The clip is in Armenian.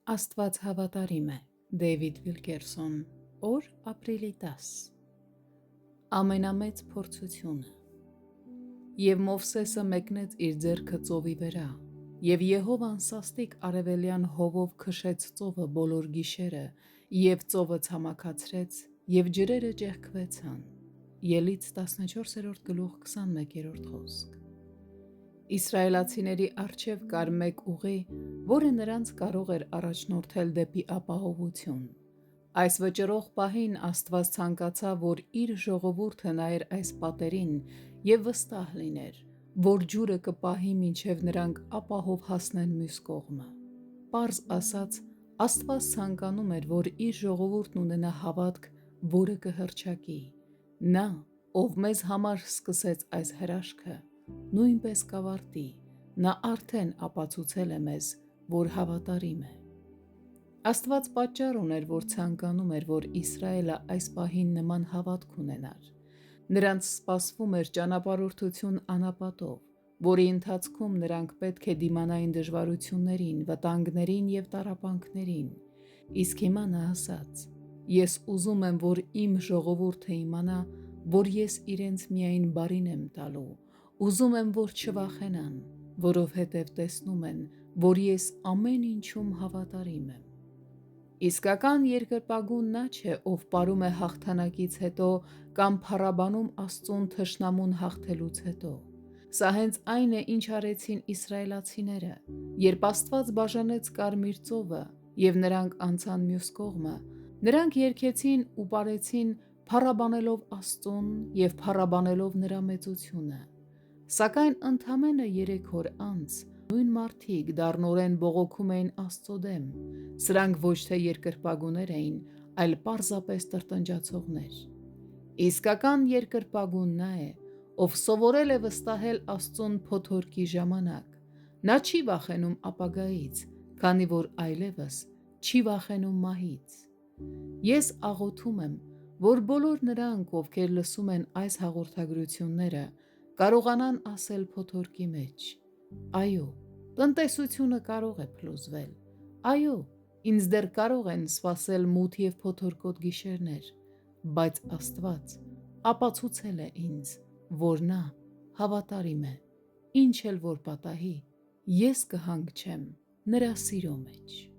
Աստված հավատարիմ է։ Դեյվիդ Վիլկերսոն, օր ապրիլի 10։ Ամենամեծ փորձությունը։ Եվ Մովսեսը մեկնեց իր ձեռքը ծովի վրա, և Եհովան սաստիկ արևելյան հովով քշեց ծովը բոլոր գիշերը, և ծովը ցամաքացրեց, և ջրերը ճեղքվեցան։ Ելից 14:21 խոսք։ Իսրայելացիների առջև կար մեկ ուղի, որը նրանց կարող էր առաջնորդել դեպի ապահովություն։ Այս վճռող պահին Աստված ցանկացավ, որ իր ժողովուրդը նայեր այս պատերին և վստահ լիներ, որ ջուրը կպահի մինչև նրանք ապահով հասնեն մյուս կողմը։ Պարզ ասած, Աստված ցանկանում էր, որ իր ժողովուրդն ունենա հավատք, որը կհռչակի։ Նա, ով մեզ համար սկսեց այս հրաշքը, նույնպես կավարտի։ Նա արդեն ապացուցել է մեզ, որ հավատարիմ է։ Աստված պատճառ ուներ, որ ցանկանում էր, որ Իսրայելը այս պահին նման հավատք ունենար։ Նրանց սպասվում էր ճանապարհորդություն անապատով, որի ընթացքում նրանք պետք է դիմանային դժվարություններին, վտանգներին և տառապանքներին։ Իսկ հիմա նա ասաց. «Ես ուզում եմ, որ իմ ժողովուրդը իմանա, որ ես իրենց միայն բարին եմ տալու։ Ուզում եմ, որ չվախենան, որովհետև տեսնում են, որ ես ամեն ինչում հավատարիմ եմ»։ Իսկական երկրպագուն նա չէ, ով պարում է հաղթանակից հետո կամ փառաբանում Աստծուն թշնամուն հաղթելուց հետո։ Սա հենց այն է, ինչ արեցին իսրայելացիները, երբ Աստված բաժանեց Կարմիր ծովը, և նրանք անցան մյուս կողմը։ Նրանք երգեցին ու պարեցին, փառաբանելով Աստծուն և փառաբանելով նրա մեծությունը։ Սակայն ընդամենը 3 օր անց նույն մարդիկ դառնորեն բողոքում էին Աստծո դեմ։ Սրանք ոչ թե երկրպագուներ էին, այլ պարզապես տրտնջացողներ։ Իսկական երկրպագուն նա է, ով սովորել է վստահել Աստծուն փոթորկի ժամանակ։ Նա չի վախենում ապագայից, քանի որ այլևս չի վախենում մահից։ Ես աղոթում եմ, որ բոլոր նրանք, ովքեր լսում են այս հաղորդագրությունները, կարողանան ասել փոթորկի մեջ. «Այո, տնտեսությունը կարող է փլուզվել։ Այո, ինձ դեռ կարող են սպասել մութ և փոթորկոտ գիշերներ, բայց Աստված ապացուցել է ինձ, որ Նա հավատարիմ է։ Ինչ էլ որ պատահի, ես կհանգչեմ նրա սիրո մեջ»։